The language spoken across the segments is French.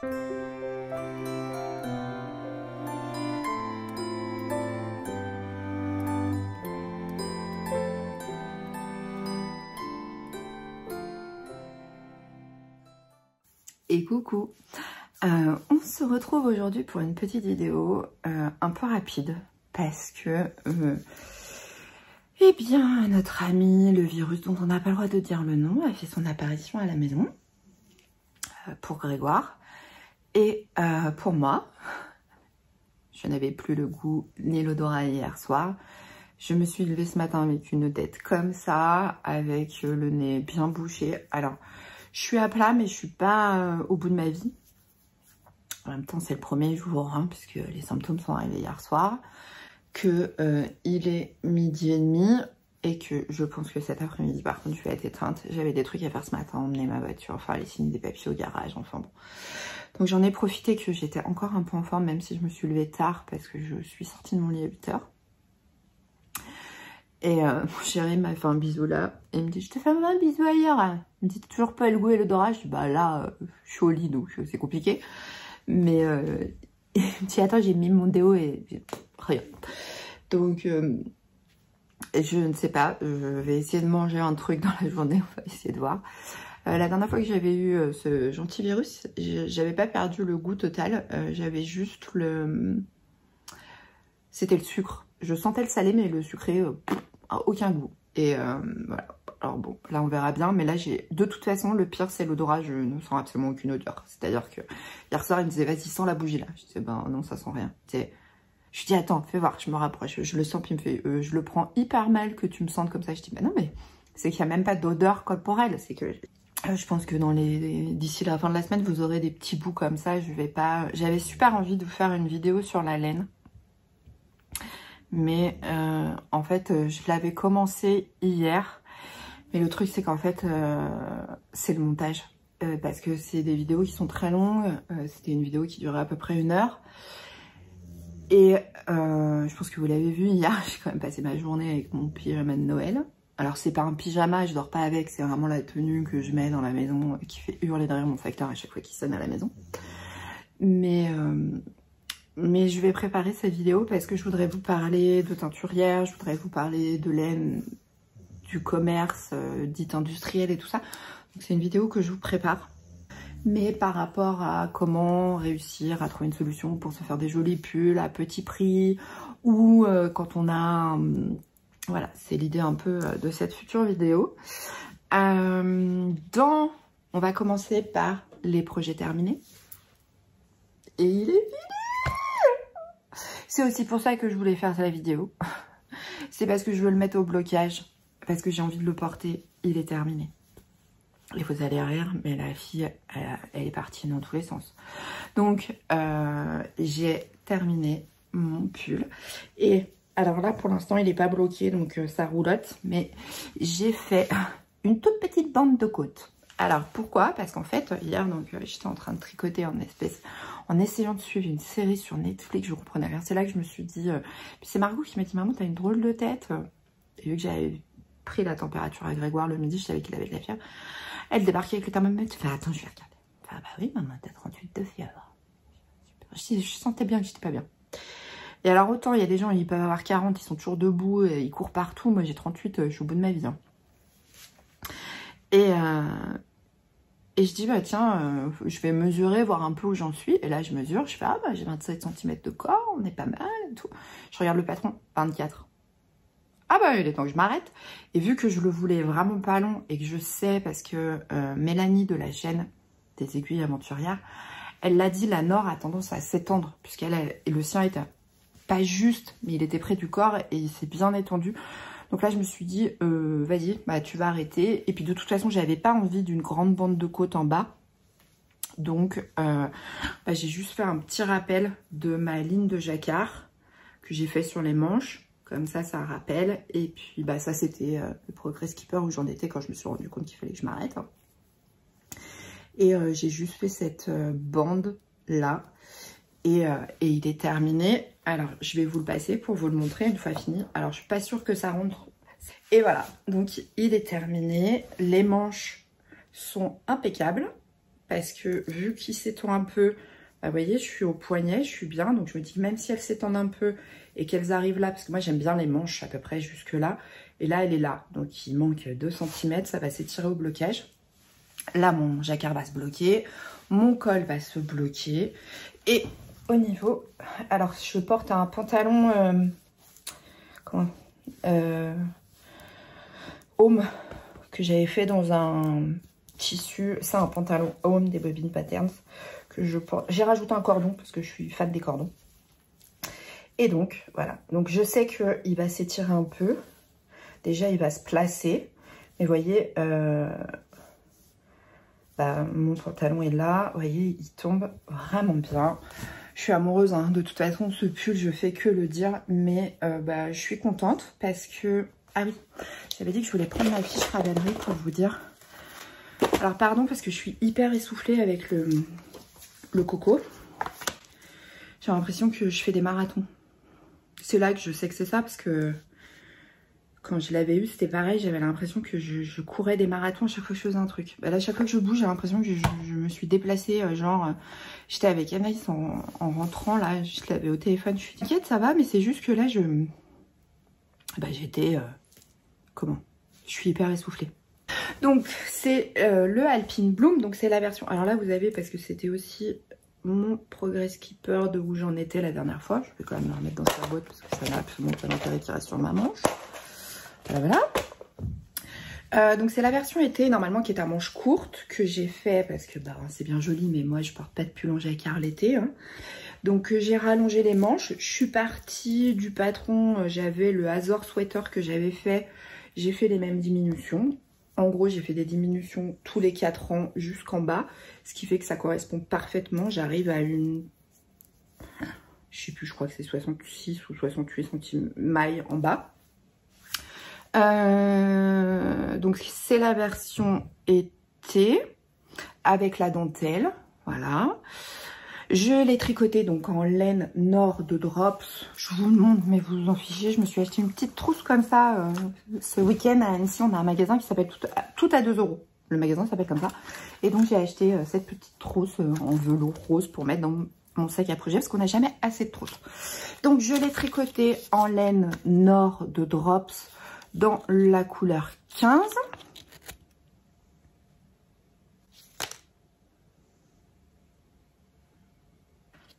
Et coucou, on se retrouve aujourd'hui pour une petite vidéo un peu rapide parce que eh bien notre ami le virus dont on n'a pas le droit de dire le nom a fait son apparition à la maison pour Grégoire et pour moi. Je n'avais plus le goût ni l'odorat hier soir. Je me suis levée ce matin avec une tête comme ça, avec le nez bien bouché. Alors, je suis à plat, mais je suis pas au bout de ma vie. En même temps, c'est le premier jour, hein, puisque les symptômes sont arrivés hier soir. Que il est 12h30 et que je pense que cet après-midi, par contre, je vais être éteinte. J'avais des trucs à faire ce matin, emmener ma voiture, faire les signes des papiers au garage, enfin bon. Donc j'en ai profité que j'étais encore un peu en forme, même si je me suis levée tard, parce que je suis sortie de mon lit à 8h. Et mon chéri m'a fait un bisou là, et il me dit « Je te fais un bisou ailleurs ». Il me dit « toujours pas le goût et l'odorat ». Je dis « Bah là, je suis au lit, donc c'est compliqué ». Mais il me dit « Attends, j'ai mis mon déo et rien ». Donc je ne sais pas, je vais essayer de manger un truc dans la journée, on va essayer de voir. La dernière fois que j'avais eu ce gentil virus, j'avais pas perdu le goût total, j'avais juste le... C'était le sucre. Je sentais le salé, mais le sucré, aucun goût. Et voilà. Alors bon, là on verra bien, mais là j'ai... De toute façon, le pire c'est l'odorat, je ne sens absolument aucune odeur. C'est-à-dire que hier soir, il me disait, vas-y, sens la bougie là. Je disais, ben non, ça sent rien. Je lui dis, attends, fais voir, je me rapproche. Je le sens, puis il me fait, je le prends hyper mal que tu me sentes comme ça. Je dis, bah non, mais c'est qu'il n'y a même pas d'odeur corporelle. C'est que... je pense que d'ici la fin de la semaine, vous aurez des petits bouts comme ça. Je vais pas... J'avais super envie de vous faire une vidéo sur la laine. Mais en fait, je l'avais commencé hier. Mais le truc, c'est qu'en fait, c'est le montage. Parce que c'est des vidéos qui sont très longues. C'était une vidéo qui durait à peu près 1 heure. Et je pense que vous l'avez vu hier, j'ai quand même passé ma journée avec mon pyjama de Noël. Alors c'est pas un pyjama, je dors pas avec, c'est vraiment la tenue que je mets dans la maison qui fait hurler derrière mon facteur à chaque fois qu'il sonne à la maison. Mais je vais préparer cette vidéo parce que je voudrais vous parler de teinturière, je voudrais vous parler de laine, du commerce dit industriel et tout ça. Donc c'est une vidéo que je vous prépare. Mais par rapport à comment réussir à trouver une solution pour se faire des jolis pulls à petit prix ou quand on a... voilà, c'est l'idée un peu de cette future vidéo. On va commencer par les projets terminés. Et il est fini. C'est aussi pour ça que je voulais faire la vidéo. C'est parce que je veux le mettre au blocage. Parce que j'ai envie de le porter. Il est terminé. Et vous allez rire, mais la fille, elle est partie dans tous les sens. Donc, j'ai terminé mon pull. Et alors là, pour l'instant, il n'est pas bloqué, donc ça roulotte. Mais j'ai fait une toute petite bande de côte. Alors, pourquoi? Parce qu'en fait, hier, j'étais en train de tricoter en essayant de suivre une série sur Netflix. Je comprenais rien. C'est là que je me suis dit... Puis c'est Margot qui m'a dit, maman, t'as une drôle de tête. Et vu que j'avais pris la température à Grégoire le midi, je savais qu'il avait de la fièvre. Elle débarquait avec le thermomètre, je fais attends, je vais regarder. Ah bah oui, maman, t'as 38 de fièvre. Je sentais bien que j'étais pas bien. Et alors autant il y a des gens, ils peuvent avoir 40, ils sont toujours debout, ils courent partout. Moi j'ai 38, je suis au bout de ma vie. Hein. Et je dis bah tiens, je vais mesurer, voir un peu où j'en suis. Et là je mesure, je fais ah bah j'ai 27 cm de corps, on est pas mal et tout. Je regarde le patron, 24. Ah bah il est temps que je m'arrête. Et vu que je le voulais vraiment pas long et que je sais parce que Mélanie de la chaîne des aiguilles aventurières, elle l'a dit, la Nord a tendance à s'étendre le sien était pas juste, mais il était près du corps et il s'est bien étendu. Donc là je me suis dit vas-y, bah tu vas arrêter. Et puis de toute façon j'avais pas envie d'une grande bande de côte en bas. Donc j'ai juste fait un petit rappel de ma ligne de jacquard que j'ai fait sur les manches. Comme ça rappelle. Et puis, bah, ça, c'était le Progress Skipper où j'en étais quand je me suis rendu compte qu'il fallait que je m'arrête. Et j'ai juste fait cette bande-là. Et il est terminé. Alors, je vais vous le passer pour vous le montrer une fois fini. Alors, je suis pas sûre que ça rentre. Et voilà. Donc, il est terminé. Les manches sont impeccables. parce que vu qu'il s'étend un peu, bah, vous voyez, je suis au poignet, je suis bien. Donc je me dis que même si elles s'étendent un peu et qu'elles arrivent là, parce que moi j'aime bien les manches à peu près jusque là. Et là, elle est là. Donc il manque 2 cm, ça va s'étirer au blocage. Là, mon jacquard va se bloquer. Mon col va se bloquer. Et au niveau... Alors, je porte un pantalon... home que j'avais fait dans un tissu. C'est un pantalon home des Bobine Patterns que je porte. J'ai rajouté un cordon parce que je suis fan des cordons. Et donc, voilà. Donc, je sais qu'il va s'étirer un peu. Déjà, il va se placer. Mais vous voyez... mon pantalon est là, vous voyez, il tombe vraiment bien. Je suis amoureuse, hein. De toute façon, ce pull, je fais que le dire, mais je suis contente parce que... Ah oui, j'avais dit que je voulais prendre ma fiche Ravelry pour vous dire. Alors, pardon, parce que je suis hyper essoufflée avec le coco. J'ai l'impression que je fais des marathons. C'est là que je sais que c'est ça, parce que... Quand je l'avais eu, c'était pareil, j'avais l'impression que je courais des marathons à chaque fois que je faisais un truc. Là, chaque fois que je bouge, j'ai l'impression que je me suis déplacée, j'étais avec Anaïs en rentrant, là, je l'avais au téléphone, je suis dit, t'inquiète, ça va, mais c'est juste que là, j'étais, je suis hyper essoufflée. Donc, c'est le Alpine Bloom, donc c'est la version, alors là, vous avez, parce que c'était aussi mon Progress Keeper de où j'en étais la dernière fois, je vais quand même le remettre dans sa boîte, parce que ça n'a absolument pas d'intérêt qui reste sur ma manche. Voilà. Donc c'est la version été normalement qui est à manches courtes que j'ai fait parce que c'est bien joli, mais moi je porte pas de pull en jacquard l'été. Hein. Donc j'ai rallongé les manches. Je suis partie du patron, j'avais le Azor Sweater que j'avais fait. J'ai fait les mêmes diminutions. En gros, j'ai fait des diminutions tous les 4 ans jusqu'en bas, ce qui fait que ça correspond parfaitement. J'arrive à une... Je sais plus, je crois que c'est 66 ou 68 cm maille en bas. Donc c'est la version été avec la dentelle, voilà. Je l'ai tricoté donc en laine Nord de Drops. Je vous le montre, mais vous vous en fichez. Je me suis acheté une petite trousse comme ça ce week-end à Annecy. On a un magasin qui s'appelle Tout à 2 €. Le magasin s'appelle comme ça. Et donc j'ai acheté cette petite trousse en velours rose pour mettre dans mon sac à projet parce qu'on n'a jamais assez de trousses. Donc je l'ai tricoté en laine Nord de Drops dans la couleur 15.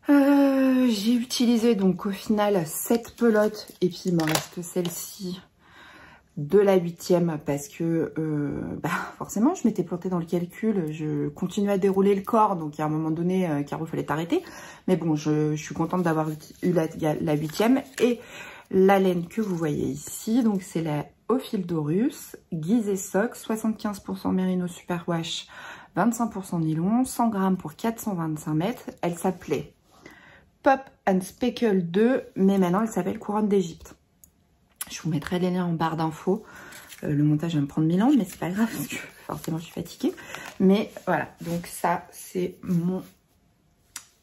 J'ai utilisé donc au final 7 pelotes et puis il m'en reste celle-ci de la 8e parce que forcément je m'étais plantée dans le calcul, je continuais à dérouler le corps, donc à un moment donné Caro fallait t'arrêter, mais bon je suis contente d'avoir eu la 8e. Et la laine que vous voyez ici, donc c'est la Ophildorus Gizeh Sock, 75% Merino Superwash, 25% nylon, 100 grammes pour 425 mètres. Elle s'appelait Pop and Speckle 2, mais maintenant elle s'appelle Couronne d'Égypte. Je vous mettrai les liens en barre d'infos. Le montage va me prendre 1000 ans, mais c'est pas grave parce que forcément je suis fatiguée. Mais voilà, donc ça c'est mon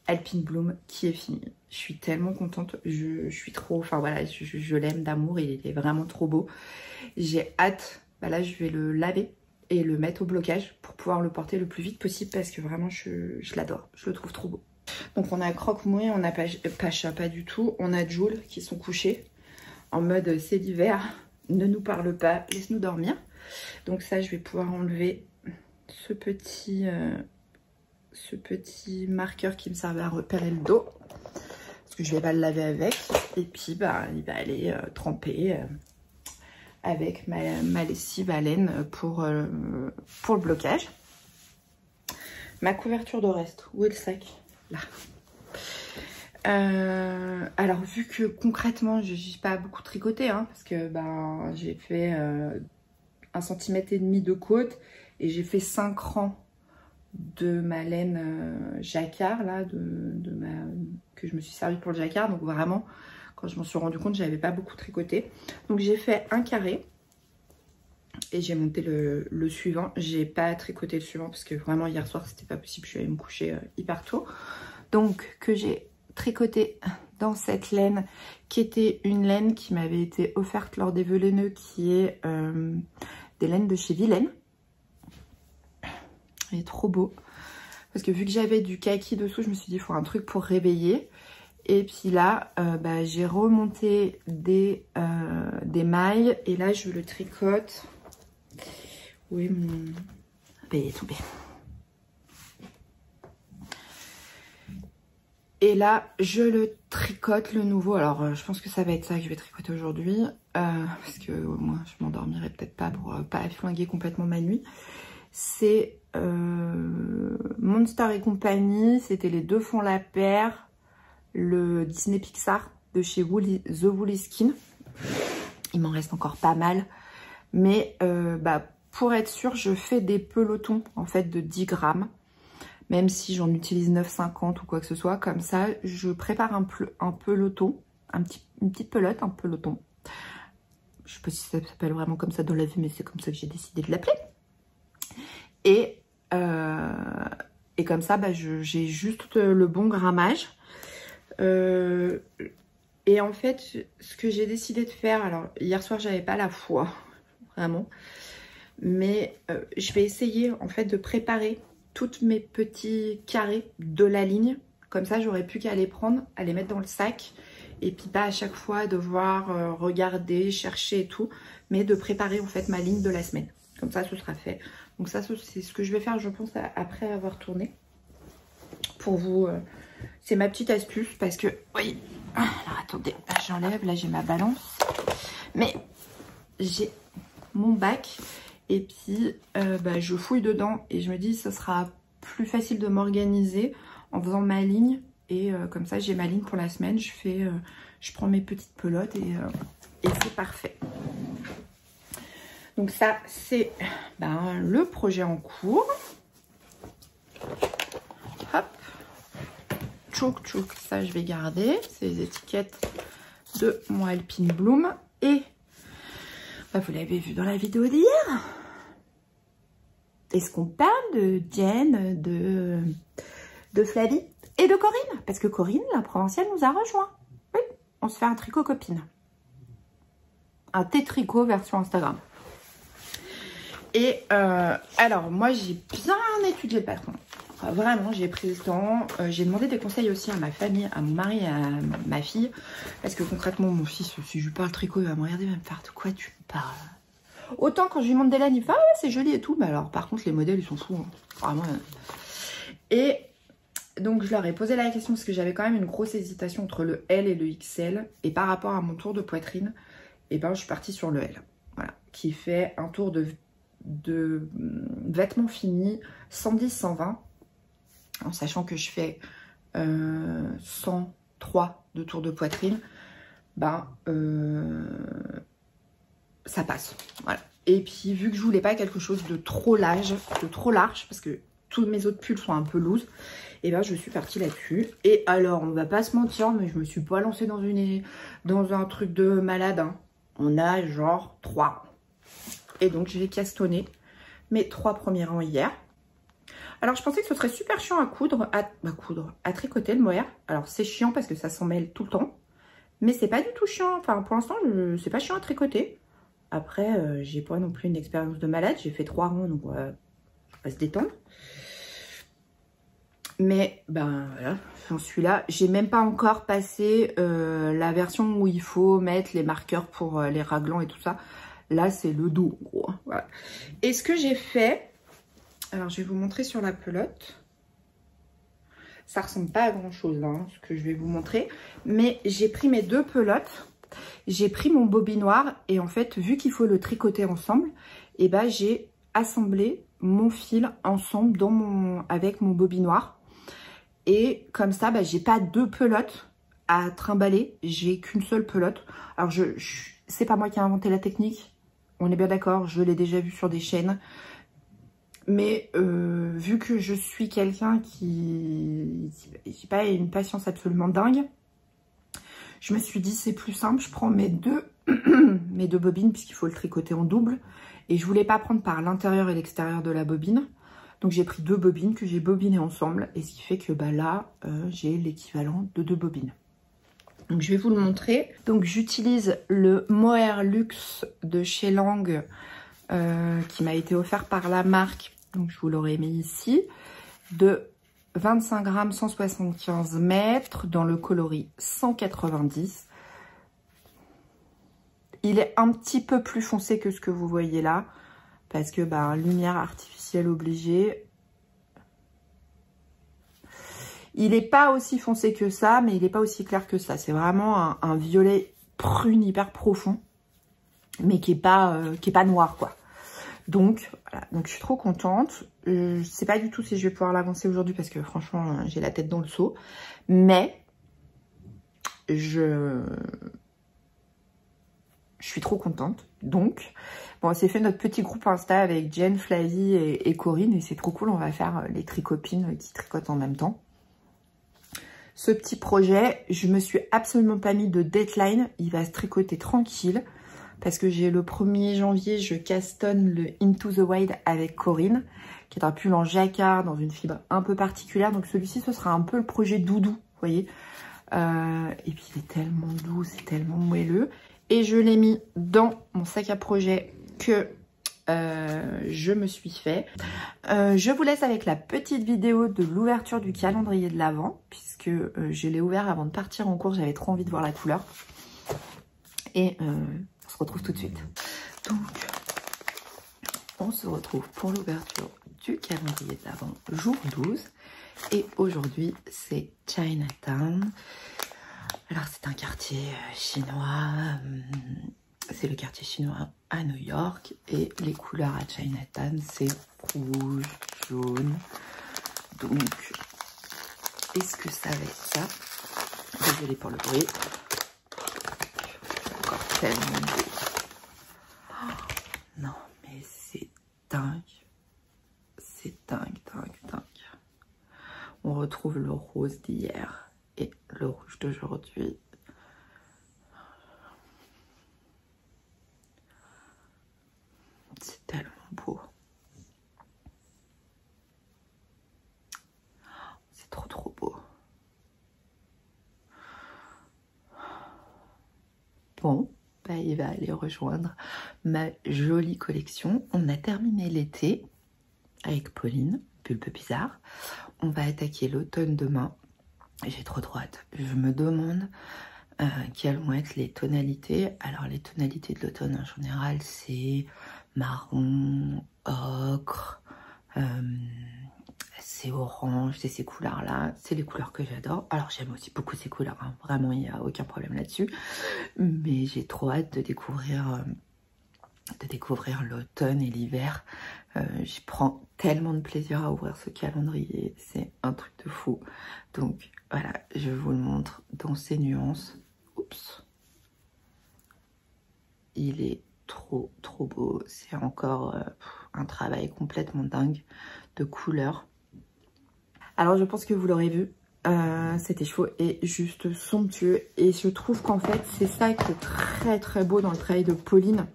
Alpine Bloom qui est fini. Je suis tellement contente, je suis trop, enfin voilà, je l'aime d'amour, il est vraiment trop beau. J'ai hâte, là je vais le laver et le mettre au blocage pour pouvoir le porter le plus vite possible parce que vraiment je l'adore, je le trouve trop beau. Donc on a Croque-Mouille, on a Pacha pas du tout, on a Joule qui sont couchés en mode c'est l'hiver, ne nous parle pas, laisse-nous dormir. Donc ça je vais pouvoir enlever ce petit marqueur qui me servait à repérer le dos. Parce que je vais pas le laver avec. Et puis il va aller tremper avec ma lessive à laine pour le blocage. Ma couverture de reste, où est le sac? Là. Alors vu que concrètement je n'ai pas beaucoup tricoté hein, parce que j'ai fait 1,5 cm de côte et j'ai fait 5 rangs de ma laine jacquard là, que je me suis servi pour le jacquard. Donc vraiment quand je m'en suis rendu compte j'avais pas beaucoup tricoté. Donc j'ai fait un carré et j'ai monté le suivant. J'ai pas tricoté le suivant parce que vraiment hier soir c'était pas possible, je suis allée me coucher hyper tôt. Donc que j'ai tricoté dans cette laine qui était une laine qui m'avait été offerte lors des vœux laineux, qui est des laines de chez Vilaine. Il est trop beau. Parce que vu que j'avais du kaki dessous, je me suis dit il faut un truc pour réveiller. Et puis là, j'ai remonté des mailles. Et là, je le tricote. Oui, mon... il est tombé. Et là, je le tricote le nouveau. Alors, je pense que ça va être ça que je vais tricoter aujourd'hui. Parce que moi, je m'endormirai peut-être pas pour pas flinguer complètement ma nuit. C'est Monster et compagnie. C'était les deux fonds la paire. Le Disney Pixar de chez The Woolly Skin. Il m'en reste encore pas mal. Mais pour être sûre, je fais des pelotons en fait de 10 grammes. Même si j'en utilise 9,50 ou quoi que ce soit. Comme ça, je prépare un peloton. Une petite pelote, un peloton. Je sais pas si ça s'appelle vraiment comme ça dans la vie, mais c'est comme ça que j'ai décidé de l'appeler. Et comme ça, j'ai juste le bon grammage. Et en fait, ce que j'ai décidé de faire, alors hier soir, j'avais pas la foi, vraiment. Mais je vais essayer en fait de préparer toutes mes petits carrés de la ligne. Comme ça, j'aurais plus qu'à les prendre, à les mettre dans le sac. Et puis pas à chaque fois devoir regarder, chercher et tout. Mais de préparer en fait ma ligne de la semaine. Comme ça, ce sera fait. Donc ça, c'est ce que je vais faire, je pense, après avoir tourné. Pour vous, c'est ma petite astuce. Parce que, oui, alors attendez, là j'enlève, là j'ai ma balance. Mais j'ai mon bac. Et puis, je fouille dedans et je me dis ce sera plus facile de m'organiser en faisant ma ligne. Et comme ça, j'ai ma ligne pour la semaine. Je prends mes petites pelotes et c'est parfait. Donc ça, c'est le projet en cours. Hop. Tchouk, tchouk. Ça, je vais garder. C'est les étiquettes de mon Alpine Bloom. Et vous l'avez vu dans la vidéo d'hier. Est-ce qu'on parle de Jen, de Flavie et de Corinne? Parce que Corinne, la provinciale, nous a rejoint. Oui, on se fait un tricot copine. Un thé-tricot version Instagram. Et alors, moi, j'ai bien étudié le patron. Enfin, vraiment, j'ai pris le temps. J'ai demandé des conseils aussi à ma famille, à mon mari et à ma fille. Parce que concrètement, mon fils, si je lui parle tricot, il va me regarder, il va me faire de quoi tu me parles? Autant quand je lui montre des laines, il fait ah ouais, c'est joli et tout. Mais alors, par contre, les modèles, ils sont fous. Hein. Vraiment. Et donc, je leur ai posé la question parce que j'avais quand même une grosse hésitation entre le L et le XL. Et par rapport à mon tour de poitrine, je suis partie sur le L. Voilà. Qui fait un tour de vêtements finis 110-120. En sachant que je fais 103 de tour de poitrine. Ça passe, voilà. Et puis vu que je voulais pas quelque chose de trop large, parce que tous mes autres pulls sont un peu loose, et je suis partie là-dessus. Et alors, on va pas se mentir, mais je me suis pas lancée dans un truc de malade. Hein. On a genre 3. Et donc, je vais castonner mes 3 premiers rangs hier. Alors, je pensais que ce serait super chiant à coudre, à tricoter le mohair. Alors, c'est chiant parce que ça s'en mêle tout le temps. Mais c'est pas du tout chiant. Enfin, pour l'instant, c'est pas chiant à tricoter. Après, j'ai pas non plus une expérience de malade. J'ai fait 3 rangs, donc on va se détendre. Mais, voilà, j'en suis là. J'ai même pas encore passé la version où il faut mettre les marqueurs pour les raglans et tout ça. Là, c'est le dos, en gros. Voilà. Et ce que j'ai fait, alors je vais vous montrer sur la pelote. Ça ressemble pas à grand chose, hein, ce que je vais vous montrer. Mais j'ai pris mes 2 pelotes. J'ai pris mon bobinoir et en fait, vu qu'il faut le tricoter ensemble, j'ai assemblé mon fil ensemble avec mon bobinoir. Et comme ça, j'ai pas 2 pelotes à trimballer, j'ai qu'une seule pelote. Alors, c'est pas moi qui ai inventé la technique, on est bien d'accord, je l'ai déjà vu sur des chaînes. Mais vu que je suis quelqu'un qui j'ai pas une patience absolument dingue, je me suis dit c'est plus simple, je prends mes deux bobines puisqu'il faut le tricoter en double. Et je voulais pas prendre par l'intérieur et l'extérieur de la bobine. Donc j'ai pris 2 bobines que j'ai bobinées ensemble. Et ce qui fait que là, j'ai l'équivalent de 2 bobines. Donc je vais vous le montrer. Donc j'utilise le Mohair Luxe de chez Lang qui m'a été offert par la marque. Donc je vous l'aurais mis ici. De 25 grammes, 175 mètres, dans le coloris 190. Il est un petit peu plus foncé que ce que vous voyez là, parce que lumière artificielle obligée. Il n'est pas aussi foncé que ça, mais il n'est pas aussi clair que ça. C'est vraiment un violet prune hyper profond, mais qui est pas noir, quoi. Donc, voilà. Donc, je suis trop contente. Je sais pas du tout si je vais pouvoir l'avancer aujourd'hui, parce que franchement, j'ai la tête dans le seau. Mais, je suis trop contente. Donc, bon, on s'est fait notre petit groupe Insta avec Jen, Flavie et Corinne. Et c'est trop cool. On va faire les tricopines qui tricotent en même temps. Ce petit projet, je me suis absolument pas mis de deadline. Il va se tricoter tranquille. Parce que j'ai le 1er janvier, je castonne le Into the Wild avec Corinne, qui est un pull en jacquard dans une fibre un peu particulière. Donc celui-ci, ce sera un peu le projet doudou, vous voyez. Et puis il est tellement doux, c'est tellement moelleux. Et je l'ai mis dans mon sac à projet que je me suis fait. Je vous laisse avec la petite vidéo de l'ouverture du calendrier de l'Avent, puisque je l'ai ouvert avant de partir en cours, j'avais trop envie de voir la couleur. Et on se retrouve tout de suite. Donc, on se retrouve pour l'ouverture du calendrier de l'Avent, jour 12. Et aujourd'hui, c'est Chinatown. Alors, c'est un quartier chinois. C'est le quartier chinois à New York. Et les couleurs à Chinatown, c'est rouge, jaune. Donc, est-ce que ça va être ça? Désolée pour le bruit. Encore tellement beau. Oh, non, mais c'est dingue. C'est dingue, dingue, dingue. On retrouve le rose d'hier et le rouge d'aujourd'hui. C'est tellement beau. C'est trop, trop beau. Bon, il va aller rejoindre ma jolie collection. On a terminé l'été avec Pauline, Pulpe Bizarre. On va attaquer l'automne demain. J'ai trop hâte. Je me demande quelles vont être les tonalités. Alors les tonalités de l'automne en général, c'est marron, ocre, c'est orange, c'est ces couleurs-là. C'est les couleurs que j'adore. Alors j'aime aussi beaucoup ces couleurs, hein. Vraiment, il n'y a aucun problème là-dessus. Mais j'ai trop hâte de découvrir l'automne et l'hiver. Je prends tellement de plaisir à ouvrir ce calendrier. C'est un truc de fou. Donc voilà, je vous le montre dans ses nuances. Oups. Il est trop, trop beau. C'est encore un travail complètement dingue de couleurs. Alors je pense que vous l'aurez vu, cet écheveau est juste somptueux. Et je trouve qu'en fait, c'est ça qui est très très beau dans le travail de Pauline.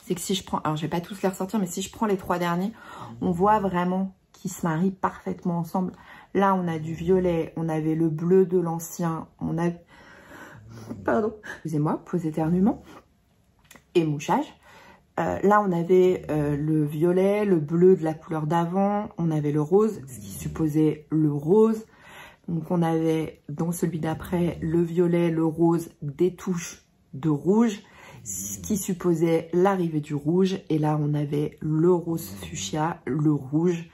C'est que si je prends, alors je vais pas tous les ressortir, mais si je prends les 3 derniers, on voit vraiment qu'ils se marient parfaitement ensemble. Là, on a du violet, on avait le bleu de l'ancien, on a... Pardon, excusez-moi, pause éternuement. Et mouchage. Là, on avait le violet, le bleu de la couleur d'avant, on avait le rose, ce qui supposait le rose. Donc, on avait dans celui d'après le violet, le rose, des touches de rouge, ce qui supposait l'arrivée du rouge. Et là, on avait le rose fuchsia, le rouge,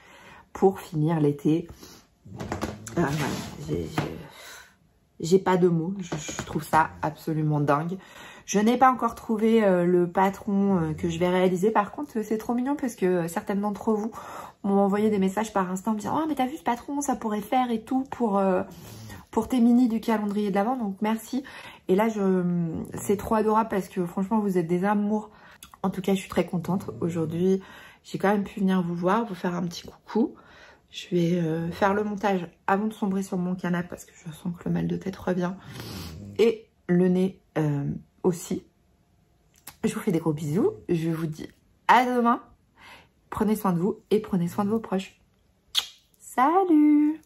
pour finir l'été. Voilà, j'ai pas de mots, je trouve ça absolument dingue. Je n'ai pas encore trouvé le patron que je vais réaliser. Par contre, c'est trop mignon parce que certaines d'entre vous m'ont envoyé des messages par Insta me disant « Oh, mais t'as vu ce patron, ça pourrait faire et tout pour tes mini du calendrier de l'Avent. » Donc, merci. Et là, c'est trop adorable parce que franchement, vous êtes des amours. En tout cas, je suis très contente. Aujourd'hui, j'ai quand même pu venir vous voir, vous faire un petit coucou. Je vais faire le montage avant de sombrer sur mon canapé parce que je sens que le mal de tête revient. Et le nez aussi. Je vous fais des gros bisous. Je vous dis à demain. Prenez soin de vous et prenez soin de vos proches. Salut!